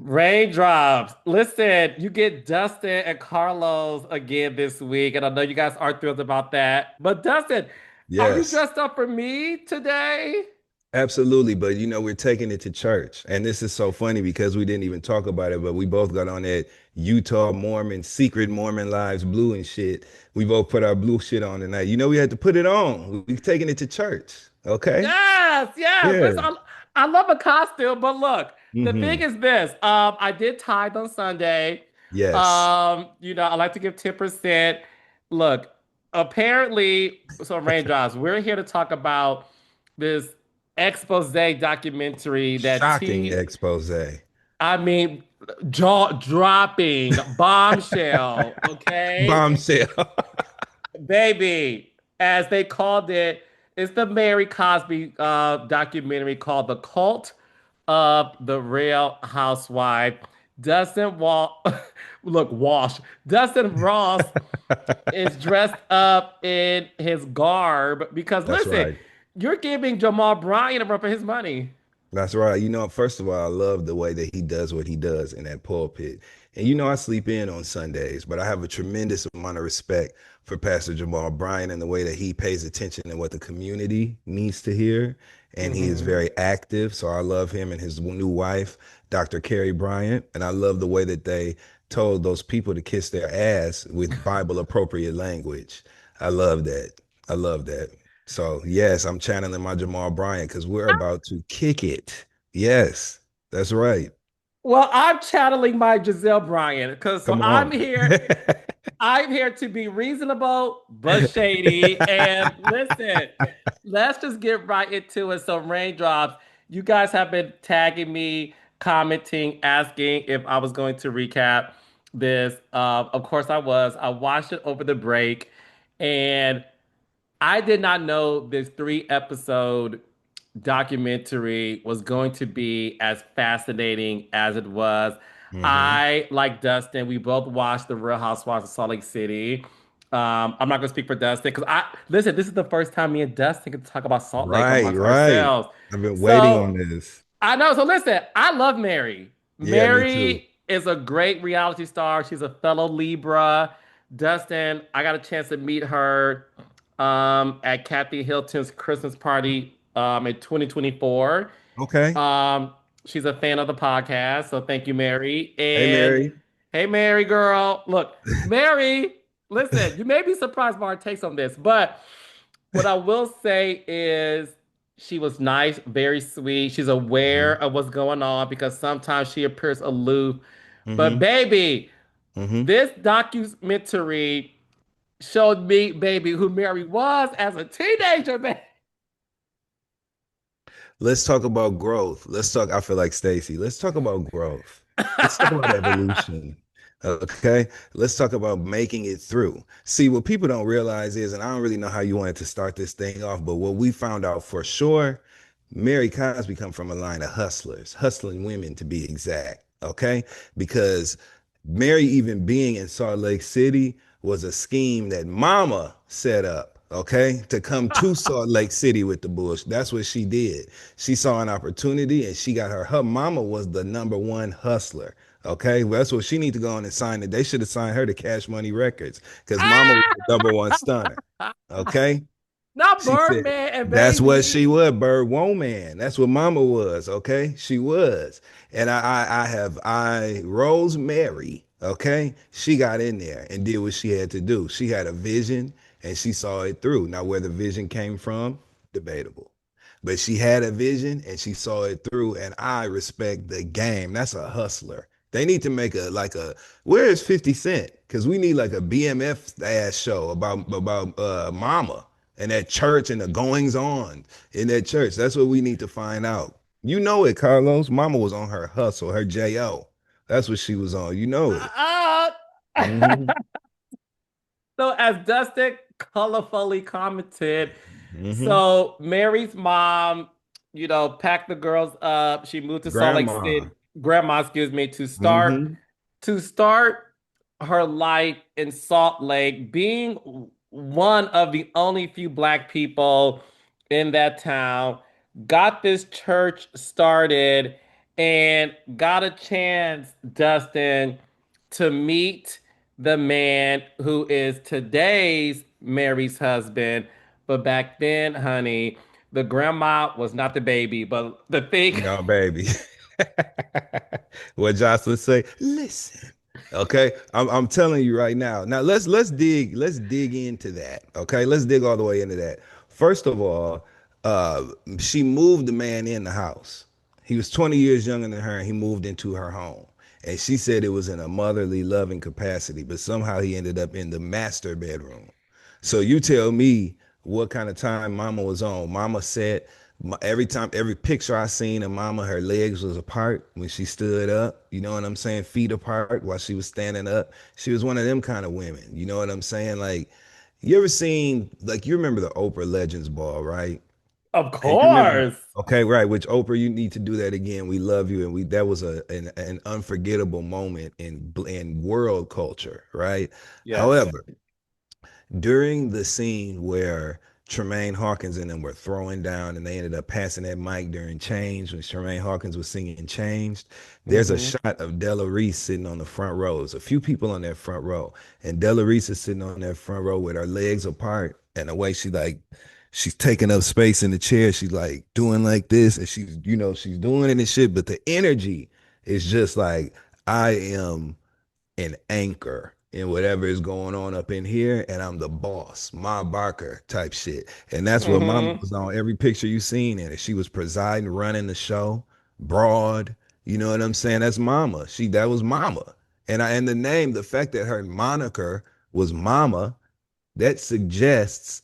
Raindrops. Listen, you get Dustin and Carlos again this week, and I know you guys are thrilled about that. But Dustin, are you Yes, dressed up for me today? absolutely. But we're taking it to church. And this is so funny because we didn't even talk about it, but we both got on that Utah Mormon, secret Mormon lives blue and shit. We both put our blue shit on tonight. We had to put it on. We're taking it to church. Okay? Yes, yes. Yeah. Listen, I love a costume, but look, the thing Hmm. is this. I did tithe on Sunday. Yes. I like to give 10%. Look, apparently, so Raindrops, we're here to talk about this expose documentary that Shocking expose. I mean, jaw dropping, bombshell, okay? Bombshell. Baby, as they called it, it's the Mary Cosby documentary called The Cult of the Real Housewife. Dustin Wall, look, Wash. Dustin Ross is dressed up in his garb because That's listen, right. you're giving Jamal Bryant a run for his money. That's right. First of all, I love the way that he does what he does in that pulpit. And I sleep in on Sundays, but I have a tremendous amount of respect for Pastor Jamal Bryant and the way that he pays attention to what the community needs to hear. And he is Hmm. very active. So I love him and his new wife, Dr. Carrie Bryant. And I love the way that they told those people to kiss their ass with Bible appropriate language. I love that. I love that. So yes, I'm channeling my Jamal Bryant because we're about to kick it. Yes, that's right. Well, I'm channeling my Giselle Bryant because so Come I'm on. here. I'm here to be reasonable but shady. And listen, let's just get right into it. So, Raindrops, you guys have been tagging me, commenting, asking if I was going to recap this. Of course, I was. I watched it over the break, and I did not know this three-episode documentary was going to be as fascinating as it was. Hmm. I, like Dustin, we both watched The Real Housewives of Salt Lake City. I'm not going to speak for Dustin because listen, this is the first time me and Dustin can talk about Salt Lake Right, amongst right. ourselves. I've been waiting So on this. I know. So listen, I love Mary. Yeah, me too. Mary is a great reality star. She's a fellow Libra. Dustin, I got a chance to meet her at Kathy Hilton's Christmas party in 2024. Okay. Um, she's a fan of the podcast, so thank you, Mary. Hey, And Mary. hey, Mary girl, look, Mary, listen, you may be surprised by our takes on this, but what I will say is she was nice, very sweet. She's aware Hmm. of what's going on because sometimes she appears aloof. But Hmm. baby, Hmm. this documentary showed me, baby, who Mary was as a teenager, man. Let's talk about growth. I feel like Stacy. Let's talk about growth. Let's talk about evolution. Okay. Let's talk about making it through. See, what people don't realize is, and I don't really know how you wanted to start this thing off, but what we found out for sure, Mary Cosby come from a line of hustlers, hustling women to be exact. Okay. Because Mary, even being in Salt Lake City, was a scheme that Mama set up, okay, to come to Salt Lake City with the bush. That's what she did. She saw an opportunity and she got her mama was the number one hustler. Okay, well, that's what she need to go on and sign it. They should have signed her to Cash Money Records because Mama was the number one stunner. Okay, Not she said Birdman and that's what she baby. was, Bird Woman. That's what Mama was. Okay, she was, and I Rosemary. Okay, she got in there and did what she had to do. She had a vision and she saw it through. Now, where the vision came from, debatable, but she had a vision and she saw it through. And I respect the game. That's a hustler. They need to make where is 50 Cent? Because we need like a BMF ass show about Mama and that church and the goings on in that church. That's what we need to find out. You know it, Carlos. Mama was on her hustle, her JO. That's what she was on. You know it. Uh, Hmm. so as Dustin colorfully commented, Hmm. so Mary's mom, packed the girls up. She moved to Salt Lake Grandma. City, grandma, excuse me, Hmm. to start her life in Salt Lake, being one of the only few black people in that town, got this church started. and got a chance, Dustin, to meet the man who is today's Mary's husband. But back then, honey, the grandma was not the baby, but the thing. No, baby. What Jocelyn say? Listen. Okay. I'm telling you right now. Now let's dig into that. Okay. Let's dig all the way into that. First of all, uh, she moved the man in the house. He was 20 years younger than her, and he moved into her home. And she said it was in a motherly, loving capacity, but somehow he ended up in the master bedroom. So you tell me what kind of time Mama was on. Mama said every time, every picture I seen of Mama, her legs was apart when she stood up. You know what I'm saying? Feet apart while she was standing up. She was one of them kind of women. You know what I'm saying? Like, you ever seen, like, you remember the Oprah Legends Ball, right? Of And you remember, course. okay, right? Which Oprah, you need to do that again. We love you, and we that was an unforgettable moment in world culture, right? Yes. However, during the scene where Tremaine Hawkins and them were throwing down and they ended up passing that mic during Change when Tremaine Hawkins was singing Changed, there's a Hmm. shot of Della Reese sitting on the front row. There's a few people on that front row, and Della Reese is sitting on that front row with her legs apart, and the way she's taking up space in the chair, she's like doing like this, and she's doing it and shit, but the energy is just like, I am an anchor in whatever is going on up in here, and I'm the boss, Ma Barker type shit. And that's what Mama Hmm. was on every picture you seen in it. She was presiding, running the show, broad. You know what I'm saying? That's Mama. That was Mama. And the name, the fact that her moniker was Mama, that suggests,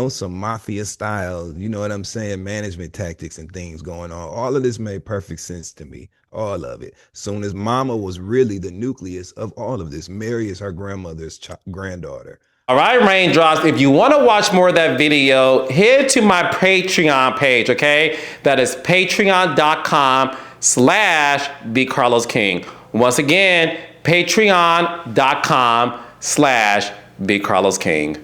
some mafia style, you know what I'm saying, management tactics and things going on. All of this made perfect sense to me. All of it. Soon as Mama was really the nucleus of all of this. Mary is her grandmother's granddaughter. All right, Raindrops, if you want to watch more of that video, head to my Patreon page, okay? That is patreon.com/BCarlosKing. Once again, patreon.com/BCarlosKing.